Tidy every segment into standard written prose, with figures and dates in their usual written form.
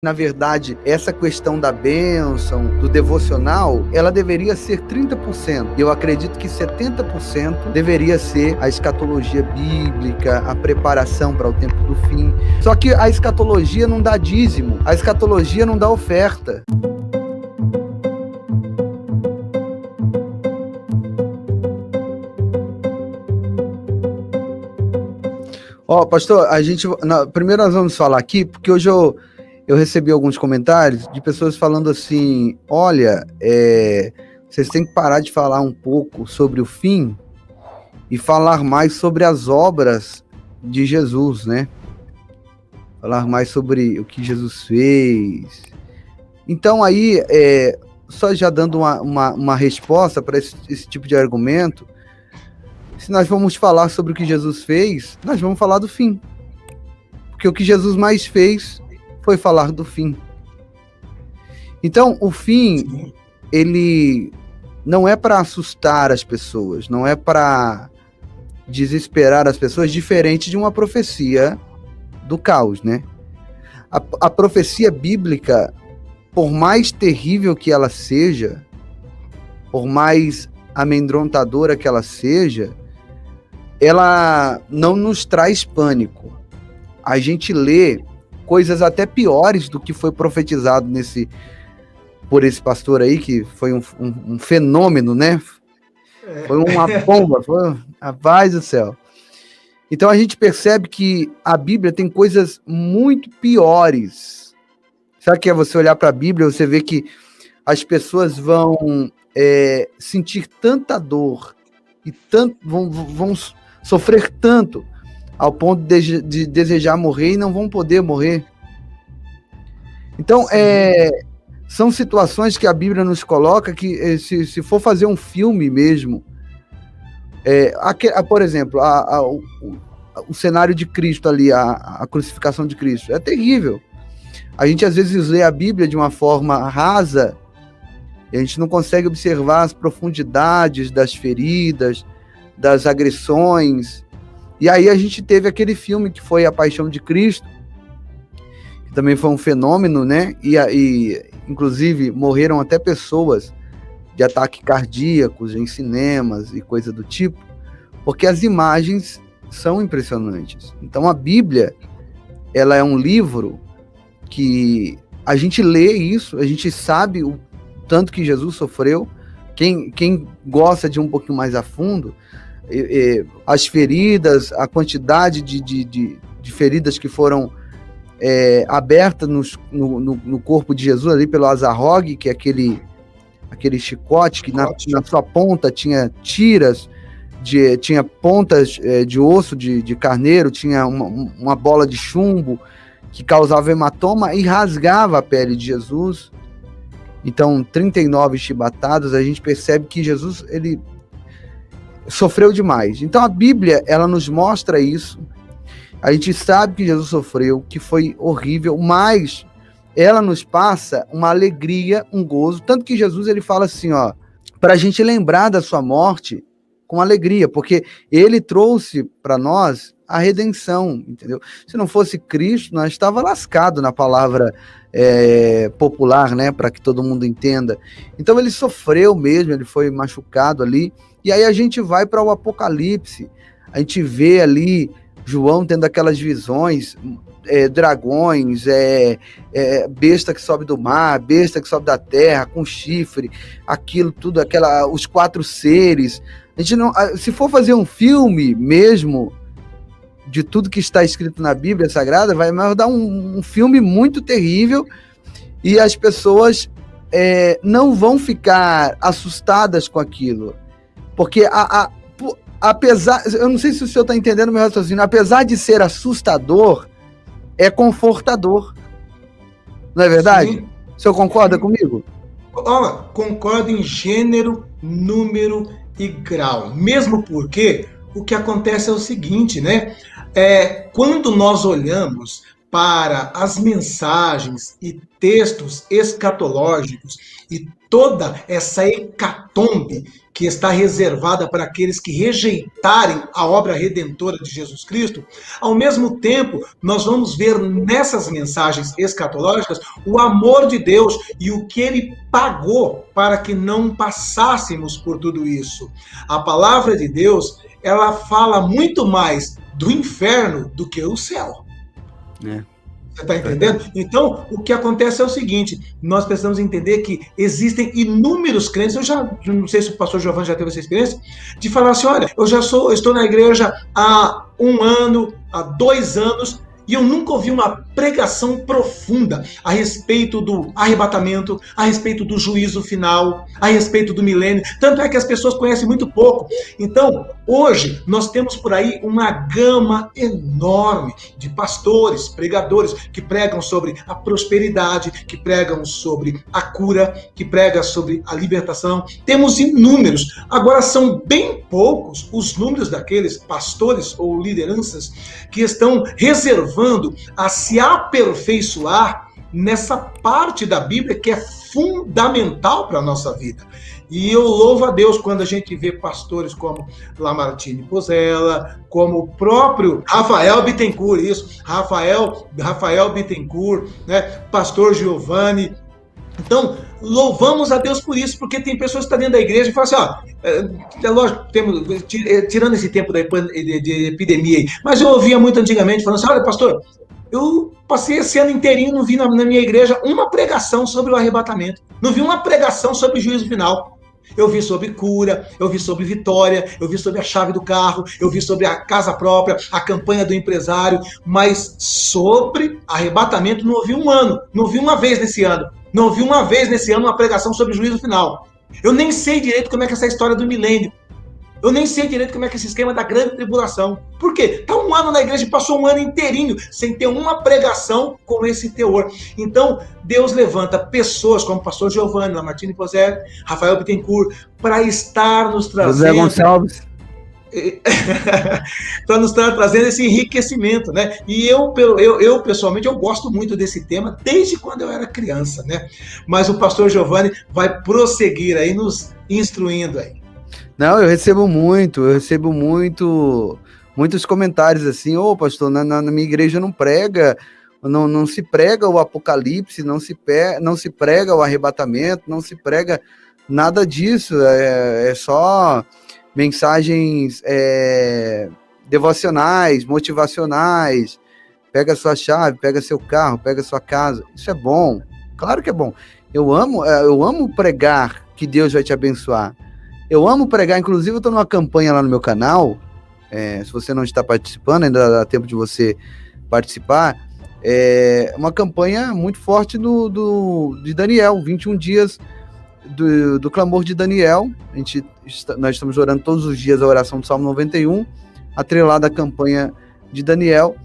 Na verdade, essa questão da bênção, do devocional, ela deveria ser 30%. Eu acredito que 70% deveria ser a escatologia bíblica, a preparação para o tempo do fim. Só que a escatologia não dá dízimo, a escatologia não dá oferta. Pastor, primeiro nós vamos falar aqui, porque hoje eu recebi alguns comentários de pessoas falando assim, olha, vocês têm que parar de falar um pouco sobre o fim e falar mais sobre as obras de Jesus, né? Falar mais sobre o que Jesus fez. Então aí, só já dando uma resposta para esse tipo de argumento, se nós vamos falar sobre o que Jesus fez, nós vamos falar do fim. Porque o que Jesus mais fez foi falar do fim. Então, o fim, ele não é para assustar as pessoas, não é para desesperar as pessoas, diferente de uma profecia do caos, né? A profecia bíblica, por mais terrível que ela seja, por mais amedrontadora que ela seja, ela não nos traz pânico. A gente lê coisas até piores do que foi profetizado por esse pastor aí, que foi um fenômeno, né? Foi uma bomba, foi a paz do céu. Então a gente percebe que a Bíblia tem coisas muito piores. Sabe o que é você olhar para a Bíblia, você vê que as pessoas vão sentir tanta dor e vão sofrer tanto ao ponto de desejar morrer e não vão poder morrer. Então, são situações que a Bíblia nos coloca que, se for fazer um filme mesmo, por exemplo, o cenário de Cristo ali, a crucificação de Cristo, é terrível. A gente, às vezes, lê a Bíblia de uma forma rasa e a gente não consegue observar as profundidades das feridas, das agressões. E aí a gente teve aquele filme que foi A Paixão de Cristo, que também foi um fenômeno, né? E inclusive morreram até pessoas de ataques cardíacos em cinemas e coisa do tipo, porque as imagens são impressionantes. Então a Bíblia, ela é um livro que a gente lê isso, a gente sabe o tanto que Jesus sofreu. Quem gosta de um pouquinho mais a fundo, as feridas, a quantidade de feridas que foram abertas no corpo de Jesus ali pelo azarrogue, que é aquele chicote que na sua ponta tinha tiras, tinha pontas de osso de carneiro, tinha uma bola de chumbo que causava hematoma e rasgava a pele de Jesus. Então, 39 chibatadas, a gente percebe que Jesus, ele sofreu demais. Então a Bíblia, ela nos mostra isso. A gente sabe que Jesus sofreu, que foi horrível, mas ela nos passa uma alegria, um gozo, tanto que Jesus, ele fala assim, para a gente lembrar da sua morte com alegria, porque ele trouxe para nós a redenção, entendeu? Se não fosse Cristo, nós estava lascado, na palavra popular, né, para que todo mundo entenda. Então ele sofreu mesmo, ele foi machucado ali. E aí a gente vai para o Apocalipse, a gente vê ali João tendo aquelas visões, dragões, besta que sobe do mar, besta que sobe da terra, com chifre, aquilo tudo, os 4 seres. A gente não, se for fazer um filme mesmo de tudo que está escrito na Bíblia Sagrada, vai dar um filme muito terrível e as pessoas não vão ficar assustadas com aquilo. Porque apesar, eu não sei se o senhor está entendendo o meu raciocínio, apesar de ser assustador, é confortador. Não é verdade? Sim. O senhor concorda comigo? Concordo em gênero, número e grau. Mesmo porque o que acontece é o seguinte, né? Quando nós olhamos para as mensagens e textos escatológicos e toda essa hecatombe que está reservada para aqueles que rejeitarem a obra redentora de Jesus Cristo, ao mesmo tempo, nós vamos ver nessas mensagens escatológicas o amor de Deus e o que ele pagou para que não passássemos por tudo isso. A palavra de Deus, ela fala muito mais do inferno do que o céu. Você está entendendo? Então, o que acontece é o seguinte, nós precisamos entender que existem inúmeros crentes, eu não sei se o pastor Giovanni já teve essa experiência, de falar assim, olha, eu estou na igreja há 1 ano, há 2 anos, e eu nunca ouvi uma pregação profunda a respeito do arrebatamento, a respeito do juízo final, a respeito do milênio. Tanto é que as pessoas conhecem muito pouco. Então, hoje, nós temos por aí uma gama enorme de pastores, pregadores, que pregam sobre a prosperidade, que pregam sobre a cura, que pregam sobre a libertação. Temos inúmeros. Agora, são bem poucos os números daqueles pastores ou lideranças que estão reservando a se aperfeiçoar nessa parte da Bíblia que é fundamental para a nossa vida. E eu louvo a Deus quando a gente vê pastores como Lamartine Pozella, como o próprio Rafael Bittencourt, Rafael Bittencourt, né? Pastor Giovanni. Então, louvamos a Deus por isso, porque tem pessoas que estão dentro da igreja e falam assim, é lógico, tirando esse tempo de epidemia aí, mas eu ouvia muito antigamente falando assim, olha, pastor, eu passei esse ano inteirinho, não vi na minha igreja uma pregação sobre o arrebatamento, não vi uma pregação sobre o juízo final. Eu vi sobre cura, eu vi sobre vitória, eu vi sobre a chave do carro, eu vi sobre a casa própria, a campanha do empresário, mas sobre arrebatamento não ouvi um ano, não ouvi uma vez nesse ano. Não ouvi uma vez nesse ano uma pregação sobre o juízo final. Eu nem sei direito como é que é essa história do milênio. Eu nem sei direito como é que é esse esquema da grande tribulação. Por quê? Está 1 ano na igreja e passou 1 ano inteirinho sem ter uma pregação com esse teor. Então, Deus levanta pessoas como o pastor Giovanni, Lamartine Pozella, Rafael Bittencourt, para estar nos trazendo... José Gonçalves. para nos estar trazendo esse enriquecimento, né? E eu pessoalmente, eu gosto muito desse tema desde quando eu era criança, né? Mas o pastor Giovanni vai prosseguir aí, nos instruindo aí. Não, eu recebo muitos comentários assim, pastor, na minha igreja não prega, não se prega o apocalipse, não se prega o arrebatamento, não se prega nada disso, é só mensagens devocionais, motivacionais, pega a sua chave, pega seu carro, pega a sua casa, isso é bom, claro que é bom, eu amo pregar que Deus vai te abençoar, eu amo pregar, inclusive eu estou numa campanha lá no meu canal, se você não está participando, ainda dá tempo de você participar, uma campanha muito forte de Daniel, 21 dias do clamor de Daniel. Nós estamos orando todos os dias a oração do Salmo 91, atrelada à campanha de Daniel,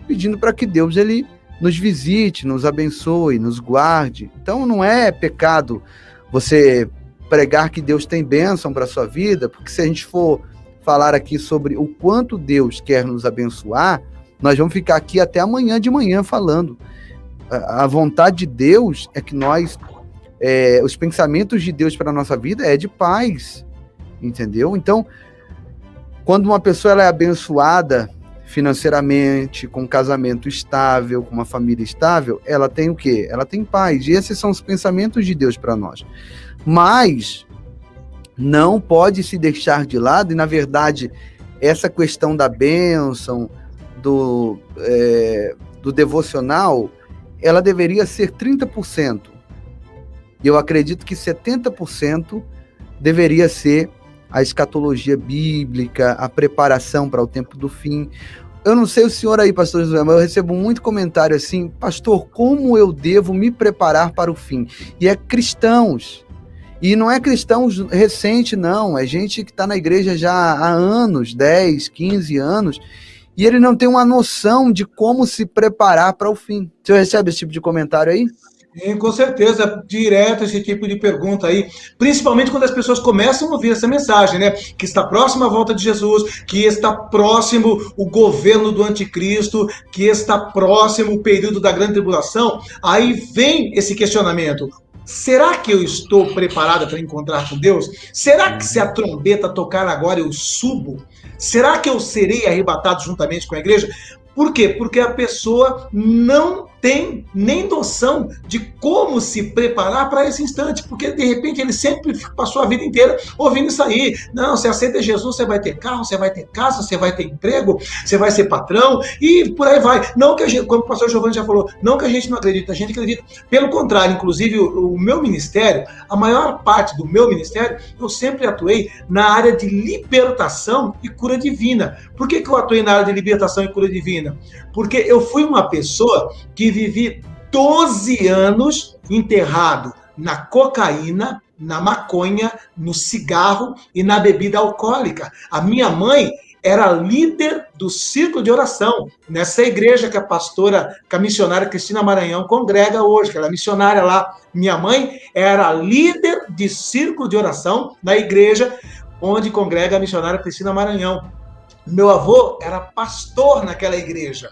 pedindo para que Deus ele nos visite, nos abençoe, nos guarde. Então não é pecado você pregar que Deus tem bênção para a sua vida, porque se a gente for falar aqui sobre o quanto Deus quer nos abençoar, nós vamos ficar aqui até amanhã de manhã falando. A vontade de Deus é que nós, os pensamentos de Deus para a nossa vida é de paz, entendeu? Então, quando uma pessoa ela é abençoada financeiramente, com um casamento estável, com uma família estável, ela tem o quê? Ela tem paz, e esses são os pensamentos de Deus para nós. Mas não pode se deixar de lado, e na verdade, essa questão da bênção, do devocional, ela deveria ser 30%. E eu acredito que 70% deveria ser a escatologia bíblica, a preparação para o tempo do fim. Eu não sei o senhor aí, pastor José, mas eu recebo muito comentário assim, pastor, como eu devo me preparar para o fim? E é cristãos. E não é cristãos recente, não. É gente que está na igreja já há anos, 10, 15 anos, e ele não tem uma noção de como se preparar para o fim. O senhor recebe esse tipo de comentário aí? Com certeza, direto esse tipo de pergunta aí, principalmente quando as pessoas começam a ouvir essa mensagem, né? Que está próxima a volta de Jesus, que está próximo o governo do anticristo, que está próximo o período da grande tribulação. Aí vem esse questionamento: será que eu estou preparada para encontrar com Deus? Será que se a trombeta tocar agora eu subo? Será que eu serei arrebatado juntamente com a igreja? Por quê? Porque a pessoa não tem nem noção de como se preparar para esse instante, porque de repente ele sempre passou a vida inteira ouvindo isso aí. Não, você aceita Jesus, você vai ter carro, você vai ter casa, você vai ter emprego, você vai ser patrão e por aí vai. Não que a gente, como o pastor Giovanni já falou, não que a gente não acredita, a gente acredita. Pelo contrário, inclusive o meu ministério, a maior parte do meu ministério, eu sempre atuei na área de libertação e cura divina. Por que eu atuei na área de libertação e cura divina? Porque eu fui uma pessoa que vivi 12 anos enterrado na cocaína, na maconha, no cigarro e na bebida alcoólica. A minha mãe era líder do círculo de oração, nessa igreja que a pastora, que a missionária Cristina Maranhão congrega hoje, que ela é missionária lá. Minha mãe era líder de círculo de oração na igreja onde congrega a missionária Cristina Maranhão. Meu avô era pastor naquela igreja,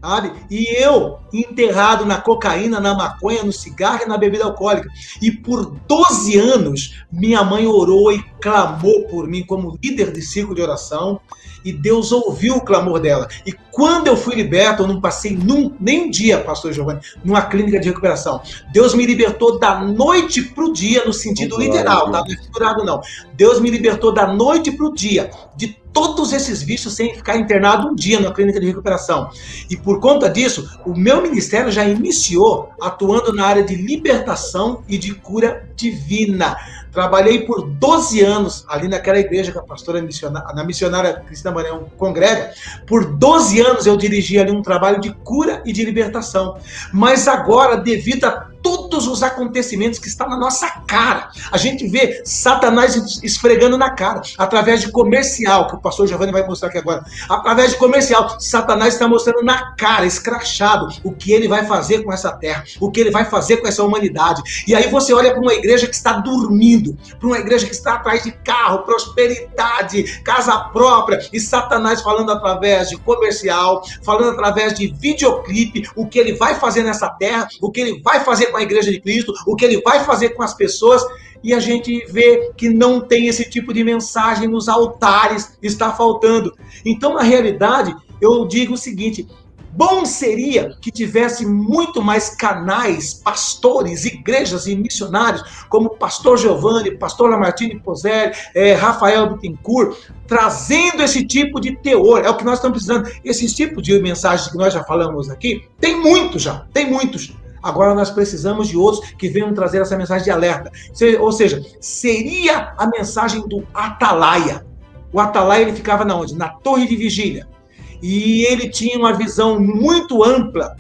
sabe? E eu, enterrado na cocaína, na maconha, no cigarro e na bebida alcoólica. E por 12 anos, minha mãe orou e clamou por mim como líder de círculo de oração. E Deus ouviu o clamor dela. E quando eu fui liberto, eu não passei nem um dia, pastor Giovanni, numa clínica de recuperação. Deus me libertou da noite pro dia, no sentido literal, tá? Não é figurado, não. Deus me libertou da noite pro dia, de todos esses vícios, sem ficar internado um dia na clínica de recuperação. E por conta disso, o meu ministério já iniciou atuando na área de libertação e de cura divina. Trabalhei por 12 anos ali naquela igreja que a pastora na missionária Cristina Maranhão congrega. Por 12 anos eu dirigi ali um trabalho de cura e de libertação. Mas agora, devido a todos os acontecimentos que estão na nossa cara, a gente vê Satanás esfregando na cara, através de comercial, que o pastor Giovanni vai mostrar aqui agora. Através de comercial, Satanás está mostrando na cara, escrachado, o que ele vai fazer com essa terra, o que ele vai fazer com essa humanidade. E aí você olha para uma igreja que está dormindo, para uma igreja que está atrás de carro, prosperidade, casa própria, e Satanás falando através de comercial, falando através de videoclipe, o que ele vai fazer nessa terra, o que ele vai fazer com a igreja de Cristo, o que ele vai fazer com as pessoas, e a gente vê que não tem esse tipo de mensagem nos altares, está faltando. Então, na realidade, eu digo o seguinte: bom seria que tivesse muito mais canais, pastores, igrejas e missionários, como o pastor Giovanni, pastor Lamartine Pozzelli, Rafael Bittencourt, trazendo esse tipo de teor. É o que nós estamos precisando. Esses tipos de mensagens que nós já falamos aqui, tem muitos já, tem muitos. Agora nós precisamos de outros que venham trazer essa mensagem de alerta. Ou seja, seria a mensagem do atalaia. O atalaia, ele ficava na onde? Na torre de vigília. E ele tinha uma visão muito ampla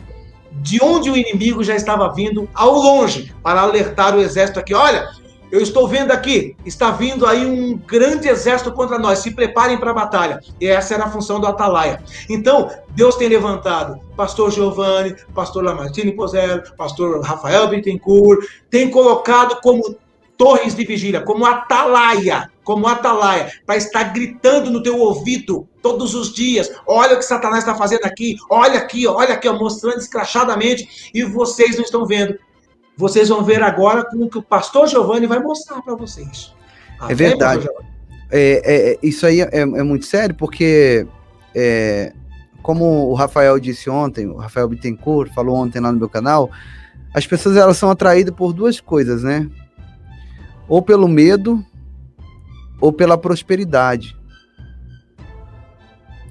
de onde o inimigo já estava vindo ao longe, para alertar o exército aqui. Olha, eu estou vendo aqui, está vindo aí um grande exército contra nós, se preparem para a batalha. E essa era a função do atalaia. Então, Deus tem levantado pastor Giovanni, pastor Lamartine Pozzelli, pastor Rafael Bittencourt, tem colocado como torres de vigília, como atalaia, para estar gritando no teu ouvido todos os dias: olha o que Satanás está fazendo aqui, olha aqui, mostrando escrachadamente, e vocês não estão vendo. Vocês vão ver agora com o que o pastor Giovanni vai mostrar para vocês. É verdade. Isso aí é muito sério, porque como o Rafael disse ontem, o Rafael Bittencourt falou ontem lá no meu canal, as pessoas, elas são atraídas por duas coisas, né? Ou pelo medo, ou pela prosperidade.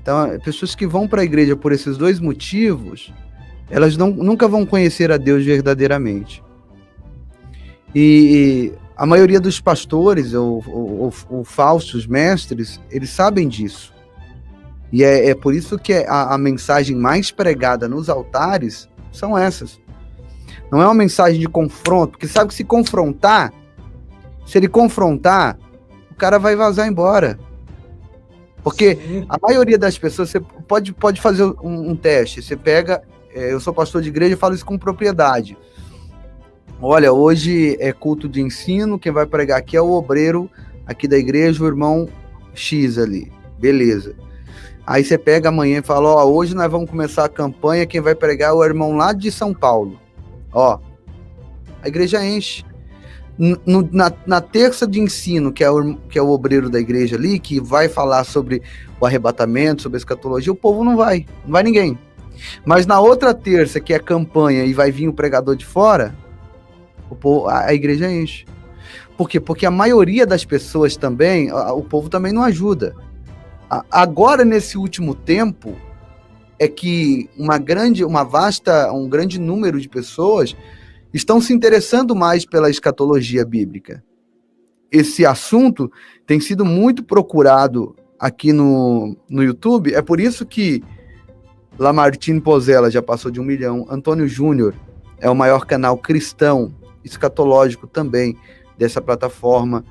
Então, pessoas que vão para a igreja por esses dois motivos, elas nunca vão conhecer a Deus verdadeiramente. E a maioria dos pastores ou falsos mestres, eles sabem disso. E é por isso que a mensagem mais pregada nos altares são essas. Não é uma mensagem de confronto, porque sabe que se ele confrontar, o cara vai vazar embora. Porque a maioria das pessoas, você pode fazer um teste. Você pega, eu sou pastor de igreja e falo isso com propriedade. olha, hoje é culto de ensino, quem vai pregar aqui é o obreiro aqui da igreja, o irmão X ali, beleza. Aí você pega amanhã e fala, ó, hoje nós vamos começar a campanha, quem vai pregar é o irmão lá de São Paulo. Ó, a igreja enche. Na terça de ensino, que é o obreiro da igreja ali, que vai falar sobre o arrebatamento, sobre a escatologia, o povo não vai ninguém. Mas na outra terça, que é campanha, e vai vir o pregador de fora, a igreja enche. Por quê? Porque a maioria das pessoas também, o povo também não ajuda. Agora, nesse último tempo, é que um grande número de pessoas estão se interessando mais pela escatologia bíblica. Esse assunto tem sido muito procurado aqui no YouTube, é por isso que Lamartine Pozella já passou de 1 milhão, Antônio Júnior é o maior canal cristão, escatológico também, dessa plataforma.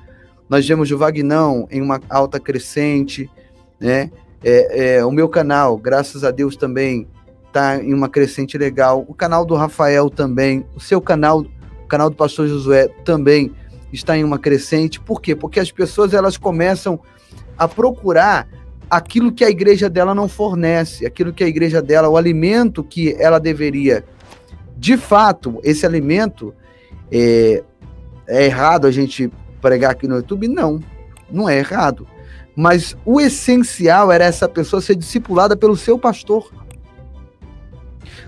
Nós vemos o Vagnão em uma alta crescente, né? O meu canal, graças a Deus, também está em uma crescente legal. O canal do Rafael também, o seu canal, o canal do Pastor Josué também está em uma crescente. Por quê? Porque as pessoas elas começam a procurar aquilo que a igreja dela não fornece, aquilo que a igreja dela, o alimento que ela deveria. De fato, esse alimento é errado a gente pregar aqui no YouTube? Não é errado. Mas o essencial era essa pessoa ser discipulada pelo seu pastor.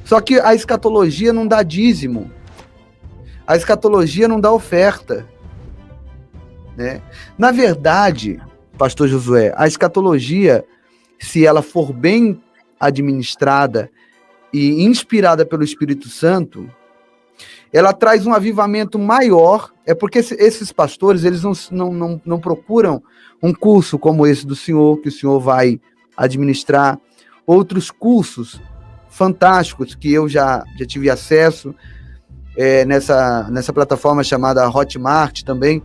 Só que a escatologia não dá dízimo. A escatologia não dá oferta. Né? Na verdade, pastor Josué, a escatologia, se ela for bem administrada e inspirada pelo Espírito Santo, ela traz um avivamento maior. É porque esses pastores, eles não procuram um curso como esse do senhor, que o senhor vai administrar, outros cursos fantásticos que eu já tive acesso nessa plataforma chamada Hotmart também.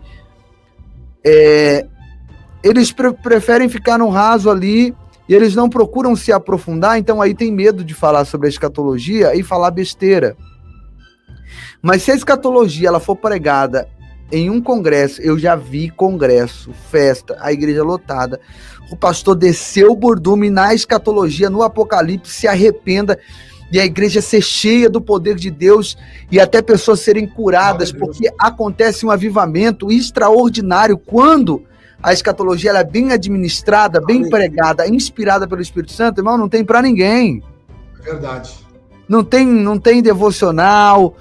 Eles preferem ficar no raso ali e eles não procuram se aprofundar, então aí tem medo de falar sobre a escatologia e falar besteira. Mas se a escatologia ela for pregada em um congresso, eu já vi congresso, festa, a igreja lotada, o pastor desceu o bordume na escatologia, no Apocalipse, se arrependa, e a igreja ser cheia do poder de Deus, e até pessoas serem curadas, porque acontece um avivamento extraordinário quando a escatologia ela é bem administrada, bem pregada, inspirada pelo Espírito Santo. Irmão, não tem para ninguém. Verdade. Não tem devocional,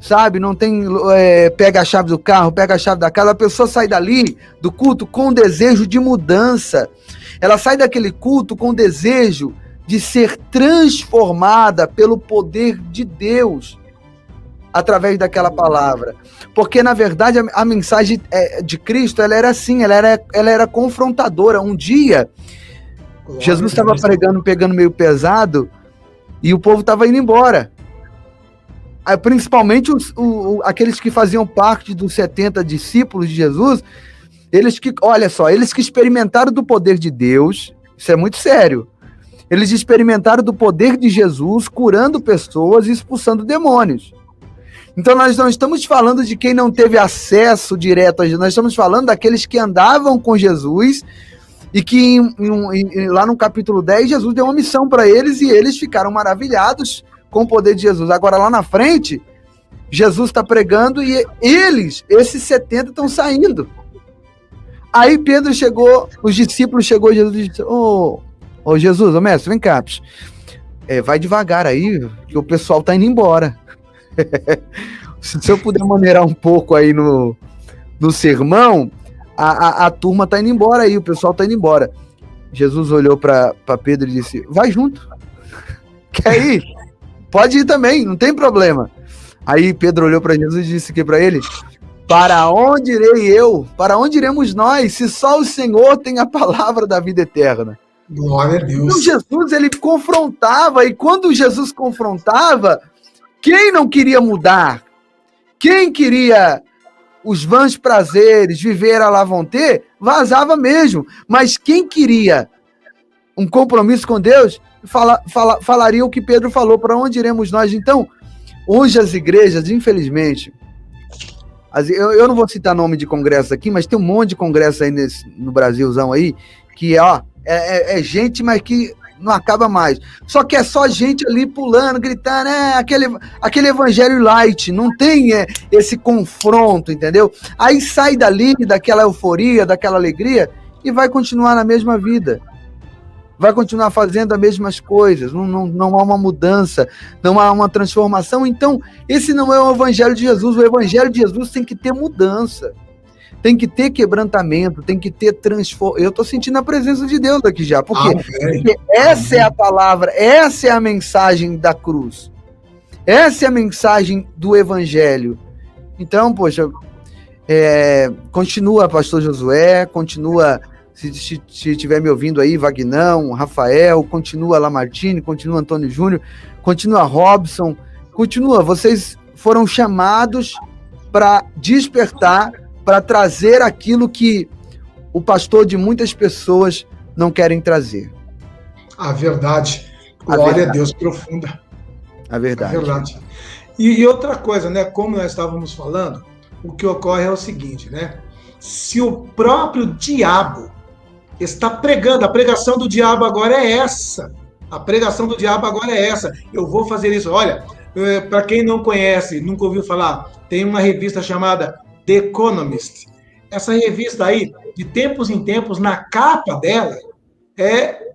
sabe? Não tem pega a chave do carro, pega a chave da casa. A pessoa sai dali do culto com desejo de mudança. Ela sai daquele culto com desejo de ser transformada pelo poder de Deus através daquela palavra. Porque, na verdade, a mensagem de Cristo, ela era assim, ela era confrontadora. Um dia, Jesus estava pegando meio pesado, e o povo estava indo embora. Principalmente aqueles que faziam parte dos 70 discípulos de Jesus, eles que experimentaram do poder de Deus, isso é muito sério. Eles experimentaram do poder de Jesus, curando pessoas e expulsando demônios. Então nós não estamos falando de quem não teve acesso direto a Jesus, nós estamos falando daqueles que andavam com Jesus e que lá no capítulo 10, Jesus deu uma missão para eles e eles ficaram maravilhados com o poder de Jesus. Agora lá na frente, Jesus está pregando e esses 70 estão saindo. Aí Pedro chegou, os discípulos chegou, Jesus disse, ô Jesus, ô mestre, vem cá, vai devagar aí, que o pessoal está indo embora. Se eu puder maneirar um pouco aí no sermão, a turma está indo embora aí, o pessoal está indo embora. Jesus olhou para Pedro e disse, vai junto, quer ir? Pode ir também, não tem problema. Aí Pedro olhou para Jesus e disse aqui para ele, para onde irei eu? Para onde iremos nós, se só o Senhor tem a palavra da vida eterna? Glória a Deus. Então Jesus, ele confrontava, e quando Jesus confrontava, quem não queria mudar? Quem queria os vãs prazeres, viver à la vontade, vazava mesmo. Mas quem queria um compromisso com Deus, falaria o que Pedro falou, para onde iremos nós? Então, hoje as igrejas, infelizmente, Eu não vou citar nome de congresso aqui, mas tem um monte de congresso aí no Brasilzão aí, que é gente, mas que não acaba mais. Só que é só gente ali pulando, gritando, aquele evangelho light, não tem esse confronto, entendeu? Aí sai dali, daquela euforia, daquela alegria, e vai continuar na mesma vida. Vai continuar fazendo as mesmas coisas, não há uma mudança, não há uma transformação. Então, esse não é o evangelho de Jesus. O evangelho de Jesus tem que ter mudança, tem que ter quebrantamento, tem que ter transformação. Eu estou sentindo a presença de Deus aqui já, porque essa é a palavra, essa é a mensagem da cruz, essa é a mensagem do evangelho. Então, poxa, continua, pastor Josué, continua... Se estiver me ouvindo aí, Vagnão, Rafael, continua Lamartine, continua Antônio Júnior, continua Robson, continua. Vocês foram chamados para despertar, para trazer aquilo que o pastor de muitas pessoas não querem trazer. A verdade. Glória a Deus profunda. A verdade. A verdade. E outra coisa, né? Como nós estávamos falando, o que ocorre é o seguinte, né? Se o próprio diabo está pregando, a pregação do diabo agora é essa. A pregação do diabo agora é essa. Eu vou fazer isso. Olha, para quem não conhece, nunca ouviu falar, tem uma revista chamada The Economist. Essa revista aí, de tempos em tempos, na capa dela,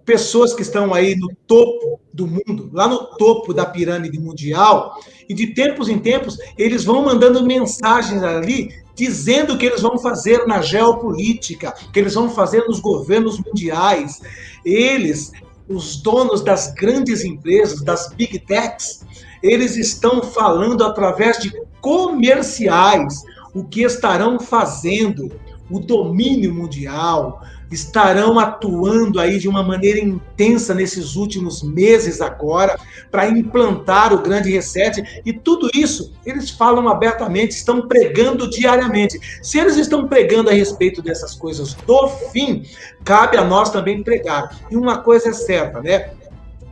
pessoas que estão aí no topo do mundo, lá no topo da pirâmide mundial, e de tempos em tempos, eles vão mandando mensagens ali, dizendo o que eles vão fazer na geopolítica, o que eles vão fazer nos governos mundiais. Eles, os donos das grandes empresas, das big techs, eles estão falando através de comerciais o que estarão fazendo, o domínio mundial, estarão atuando aí de uma maneira intensa nesses últimos meses agora para implantar o grande reset, e tudo isso eles falam abertamente, estão pregando diariamente. Se eles estão pregando a respeito dessas coisas do fim, cabe a nós também pregar. E uma coisa é certa, né?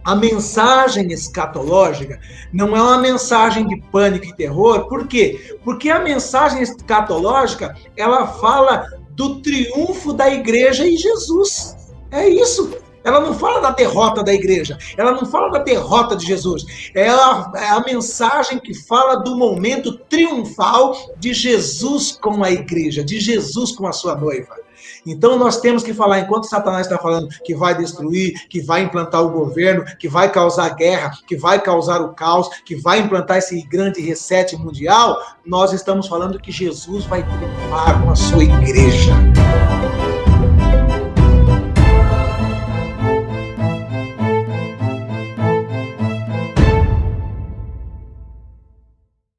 A mensagem escatológica não é uma mensagem de pânico e terror. Por quê? Porque a mensagem escatológica, ela fala do triunfo da igreja em Jesus. É isso. Ela não fala da derrota da igreja. Ela não fala da derrota de Jesus. Ela é a mensagem que fala do momento triunfal de Jesus com a igreja, de Jesus com a sua noiva. Então nós temos que falar, enquanto Satanás está falando que vai destruir, que vai implantar o governo, que vai causar guerra, que vai causar o caos, que vai implantar esse grande reset mundial, nós estamos falando que Jesus vai triunfar com a sua igreja.